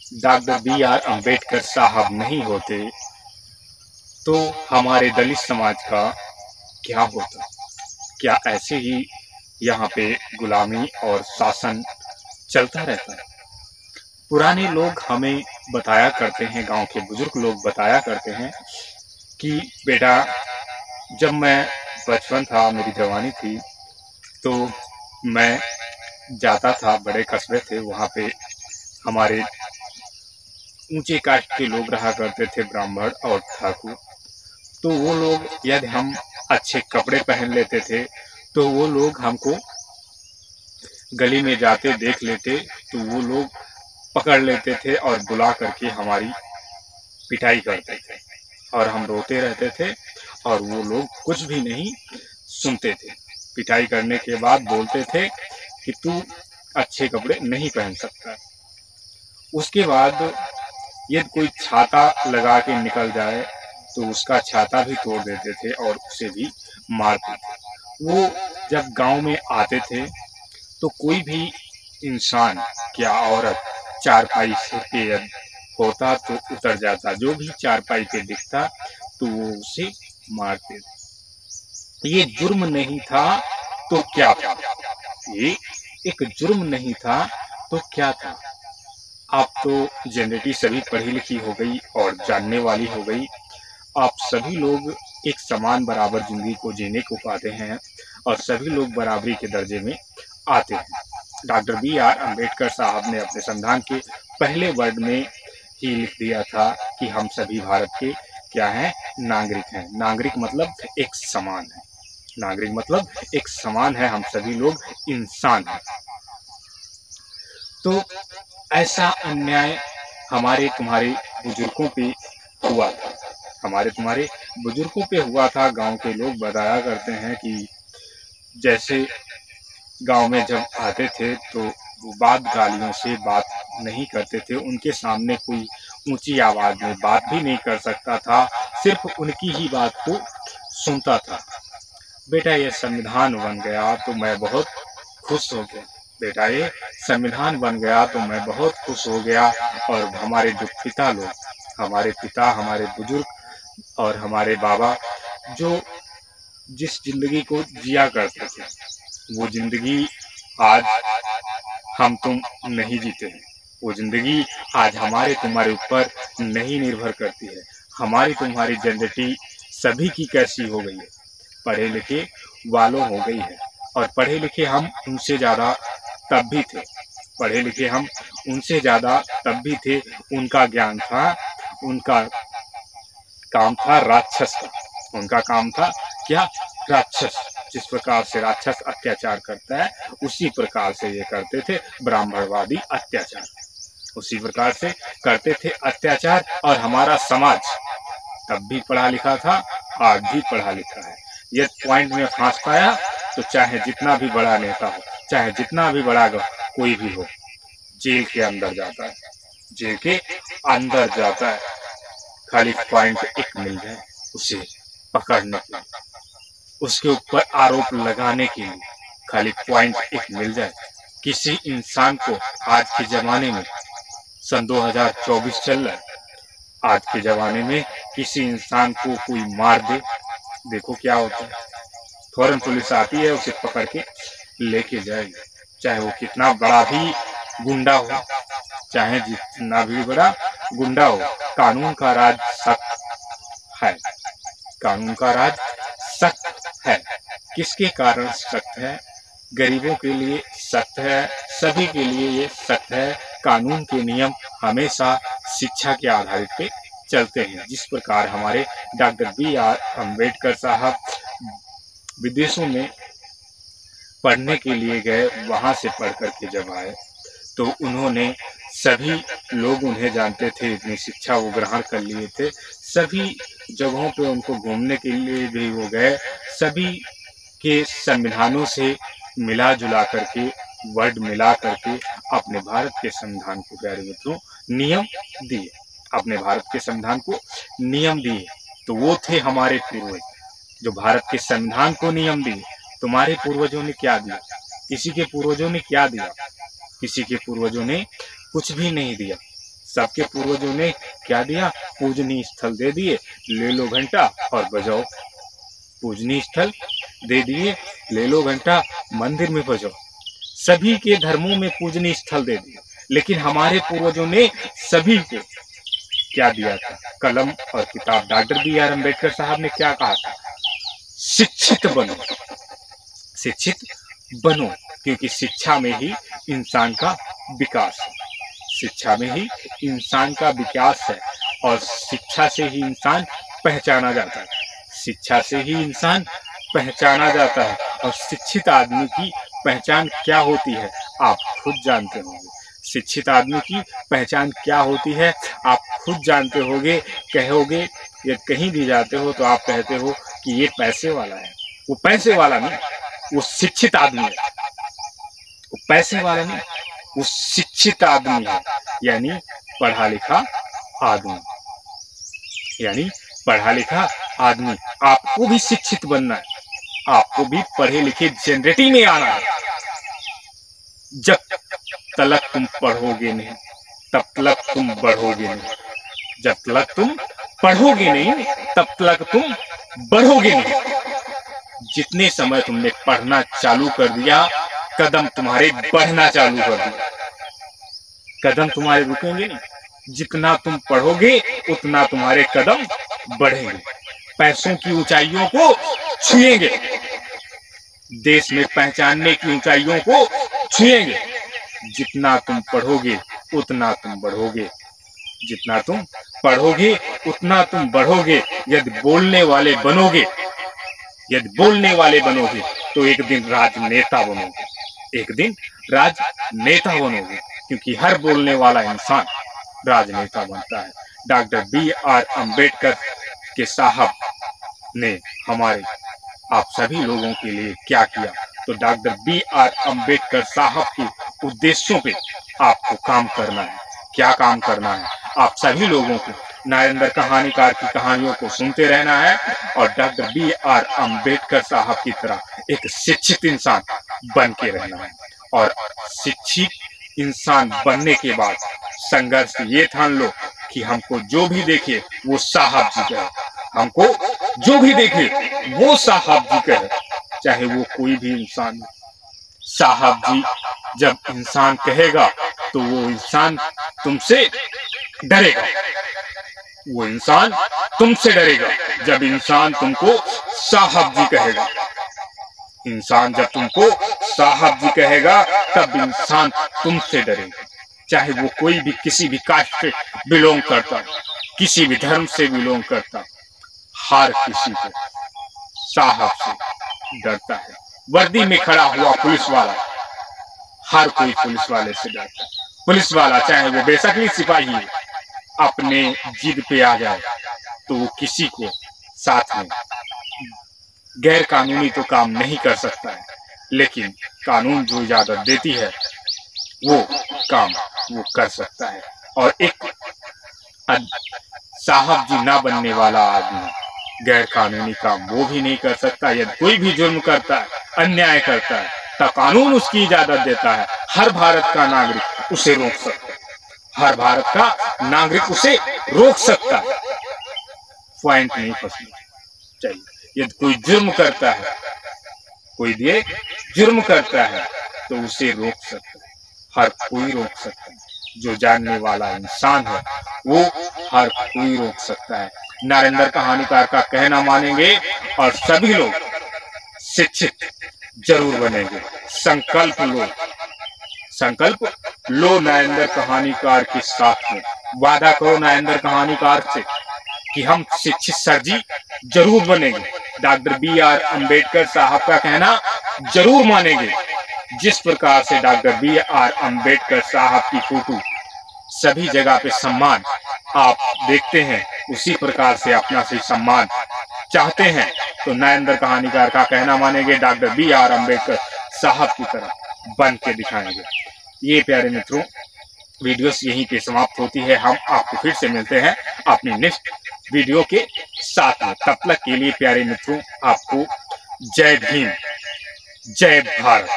Doctor B.R. Ambedkar साहब नहीं होते तो हमारे दलित समाज का क्या होता? क्या ऐसे ही यहाँ पे गुलामी और शासन चलता रहता है? पुराने लोग हमें बताया करते हैं, गांव के बुजुर्ग लोग बताया करते हैं कि बेटा, जब मैं बचपन था, मेरी जवानी थी, तो मैं जाता था, बड़े कस्बे थे, वहाँ पे हमारे ऊंचे कास्ट के लोग रहा करते थे, ब्राह्मण और ठाकुर। तो वो लोग, यदि हम अच्छे कपड़े पहन लेते थे तो वो लोग हमको गली में जाते देख लेते तो वो लोग पकड़ लेते थे और बुला करके हमारी पिटाई करते थे और हम रोते रहते थे और वो लोग कुछ भी नहीं सुनते थे। पिटाई करने के बाद बोलते थे कि तू अच्छे कपड़े नहीं पहन सकता। उसके बाद यदि कोई छाता लगा के निकल जाए तो उसका छाता भी तोड़ देते थे और उसे भी मारते थे। वो जब गांव में आते थे तो कोई भी इंसान, क्या औरत, चारपाई पे होता तो उतर जाता, जो भी चारपाई पे दिखता तो वो उसे मारते थे। ये जुर्म नहीं था तो क्या था? ये एक जुर्म नहीं था तो क्या था? आप तो जनरेटी सभी पढ़ी लिखी हो गई और जानने वाली हो गई। आप सभी लोग एक समान बराबर जिंदगी को जीने को पाते हैं और सभी लोग बराबरी के दर्जे में आते हैं। Doctor B.R. अम्बेडकर साहब ने अपने संविधान के पहले वर्ड में ही लिख दिया था कि हम सभी भारत के क्या हैं? नागरिक हैं। नागरिक मतलब एक समान है। नागरिक मतलब एक समान है, हम सभी लोग इंसान हैं। तो ऐसा अन्याय हमारे तुम्हारे बुजुर्गों पे हुआ था, हमारे तुम्हारे बुजुर्गों पे हुआ था। गांव के लोग बताया करते हैं कि जैसे गांव में जब आते थे तो वो बात गालियों से बात नहीं करते थे, उनके सामने कोई ऊंची आवाज में बात भी नहीं कर सकता था, सिर्फ उनकी ही बात को सुनता था। बेटा, ये संविधान बन गया तो मैं बहुत खुश हो गया। बेटा, ये संविधान बन गया तो मैं बहुत खुश हो गया। और हमारे जो पिता लोग, हमारे पिता, हमारे बुजुर्ग और हमारे बाबा जो जिस जिंदगी को जिया करते थे, वो जिंदगी आज हम तुम नहीं जीते हैं। वो जिंदगी आज हमारे तुम्हारे ऊपर नहीं निर्भर करती है। हमारी तुम्हारी जनरेटी सभी की कैसी हो गई है? पढ़े लिखे वालों हो गई है। और पढ़े लिखे हम उनसे ज्यादा तब भी थे। पढ़े लिखे हम उनसे ज्यादा तब भी थे। उनका ज्ञान था, उनका काम था राक्षस का। उनका काम था क्या? राक्षस। जिस प्रकार से राक्षस अत्याचार करता है उसी प्रकार से ये करते थे ब्राह्मणवादी अत्याचार, उसी प्रकार से करते थे अत्याचार। और हमारा समाज तब भी पढ़ा लिखा था, आज भी पढ़ा लिखा है। ये पॉइंट में फांस पाया तो चाहे जितना भी बड़ा नेता हो, चाहे जितना भी बड़ा कोई भी हो, जेल के अंदर जाता है, जेल के अंदर जाता है। खाली पॉइंट एक मिल जाए उसे पकड़ने के लिए, उसके ऊपर आरोप लगाने के लिए खाली पॉइंट एक मिल जाए। किसी इंसान को आज के जमाने में, सन 2024 चल रहा है, आज के जमाने में किसी इंसान को कोई मार दे, देखो क्या होता है। फौरन पुलिस आती है, उसे पकड़ के लेके जाएगी, चाहे वो कितना बड़ा भी गुंडा हो, चाहे जितना भी बड़ा गुंडा हो। कानून का राज सख्त है, कानून का राज सख्त है। किसके कारण सख्त है? गरीबों के लिए सख्त है, सभी के लिए ये सख्त है। कानून के नियम हमेशा शिक्षा के आधारित पे चलते हैं। जिस प्रकार हमारे डॉक्टर B.R. अम्बेडकर साहब विदेशों में पढ़ने के लिए गए, वहां से पढ़ करके जब आए तो उन्होंने, सभी लोग उन्हें जानते थे, इतनी शिक्षा वो ग्रहण कर लिए थे। सभी जगहों पे उनको घूमने के लिए भी वो गए, सभी के संविधानों से मिला जुला करके, वर्ड मिला करके अपने भारत के संविधान को, प्यारे मित्रों, नियम दिए। अपने भारत के संविधान को नियम दिए। तो वो थे हमारे पूर्वज जो भारत के संविधान को नियम दिए। तुम्हारे पूर्वजों ने क्या दिया? किसी के पूर्वजों ने क्या दिया? किसी के पूर्वजों ने कुछ भी नहीं दिया। सबके पूर्वजों ने क्या दिया? पूजनीय स्थल दे दिए, ले लो घंटा और बजाओ। पूजनीय स्थल दे दिए, ले लो घंटा, मंदिर में बजाओ। सभी के धर्मों में पूजनीय स्थल दे दिए, लेकिन हमारे पूर्वजों ने सभी को क्या दिया था? कलम और किताब। डॉक्टर बी आर अम्बेडकर साहब ने क्या कहा था? शिक्षित बनो, शिक्षित बनो, क्योंकि शिक्षा में ही इंसान का विकास है। शिक्षा में ही इंसान का विकास है और शिक्षा से ही इंसान पहचाना जाता है। शिक्षा से ही इंसान पहचाना जाता है और शिक्षित आदमी की पहचान क्या होती है आप खुद जानते होंगे। शिक्षित आदमी की पहचान क्या होती है आप खुद जानते होंगे। कहोगे, यदि कहीं भी जाते हो तो आप कहते हो कि ये पैसे वाला है। वो पैसे वाला नहीं, वो शिक्षित आदमी है। वो पैसे वाला नहीं, वो शिक्षित आदमी है, यानी पढ़ा लिखा आदमी। यानी पढ़ा लिखा आदमी। आपको भी शिक्षित बनना है, आपको भी पढ़े लिखे जनरेटिव में आना है। जब तलक तुम पढ़ोगे नहीं तब तलक तुम बढ़ोगे नहीं। जब तलक तुम पढ़ोगे नहीं तब तलक तुम बढ़ोगे नहीं। जितने समय तुमने पढ़ना चालू कर दिया, कदम तुम्हारे बढ़ना चालू कर दिया। कदम तुम्हारे रुकेंगे नहीं। जितना तुम पढ़ोगे उतना तुम्हारे कदम बढ़ेंगे, पैसों की ऊंचाइयों को छुएंगे, देश में पहचानने की ऊंचाइयों को छुएंगे। जितना तुम पढ़ोगे उतना तुम बढ़ोगे। जितना तुम पढ़ोगे उतना तुम बढ़ोगे। यदि बोलने वाले बनोगे, यदि बोलने वाले बनोगे तो एक दिन राजनेता बनोगे। एक दिन राजनेता बनोगे, क्योंकि हर बोलने वाला इंसान राजनेता बनता है। डॉक्टर बी आर अम्बेडकर के साहब ने हमारे आप सभी लोगों के लिए क्या किया? तो डॉक्टर बी आर अम्बेडकर साहब के उद्देश्यों पे आपको काम करना है। क्या काम करना है? आप सभी लोगों को नरेंद्र कहानीकार की कहानियों को सुनते रहना है और डॉक्टर बी आर अम्बेडकर साहब की तरह एक शिक्षित इंसान बन के रहना है। और शिक्षित इंसान बनने के बाद संघर्ष ये ठान लो कि हमको जो भी देखे वो साहब जी कहे। हमको जो भी देखे वो साहब जी कहे, चाहे वो कोई भी इंसान हो। साहब जी जब इंसान कहेगा तो वो इंसान तुमसे डरेगा। वो इंसान तुमसे डरेगा जब इंसान तुमको साहब जी कहेगा। इंसान जब तुमको साहब जी कहेगा तब इंसान तुमसे डरेगा, चाहे वो कोई भी किसी भी कास्ट से बिलोंग करता, किसी भी धर्म से बिलोंग करता। हर किसी को साहब से डरता है। वर्दी में खड़ा हुआ पुलिस वाला, हर कोई पुलिस वाले से डरता है। पुलिस वाला चाहे वो बेशक ही सिपाही हो, अपने जिद पे आ जाए तो वो किसी को साथ में गैर कानूनी तो काम नहीं कर सकता है, लेकिन कानून जो इजाजत देती है वो काम वो कर सकता है। और एक साहब जी ना बनने वाला आदमी गैर कानूनी काम वो भी नहीं कर सकता। यदि कोई भी जुर्म करता है, अन्याय करता है, तो कानून उसकी इजाजत देता है। हर भारत का नागरिक उसे रोक सकता है। हर भारत का नागरिक उसे रोक सकता है। पॉइंट नहीं फंसना चाहिए। यदि कोई जुर्म करता है, कोई भी जुर्म करता है तो उसे रोक सकता है। हर कोई रोक सकता है। जो जानने वाला इंसान है वो हर कोई रोक सकता है। नरेंद्र कहानीकार का कहना मानेंगे और सभी लोग शिक्षित जरूर बनेंगे। संकल्प लो, संकल्प लो नरेंद्र कहानीकार के साथ में। वादा करो नरेंद्र कहानीकार से कि हम शिक्षित सर जी जरूर बनेंगे। डॉक्टर बी आर अम्बेडकर साहब का कहना जरूर मानेंगे। जिस प्रकार से डॉक्टर बी आर अम्बेडकर साहब की फोटो सभी जगह पे सम्मान आप देखते हैं, उसी प्रकार से अपना से सम्मान चाहते हैं तो नरेंद्र कहानीकार का कहना मानेंगे, डॉक्टर बी आर अम्बेडकर साहब की तरह बन के दिखाएंगे। ये प्यारे मित्रों, वीडियोस यहीं पे समाप्त होती है। हम आपको फिर से मिलते हैं अपनी नेक्स्ट वीडियो के साथ में। तब तक के लिए प्यारे मित्रों, आपको जय भीम, जय भारत।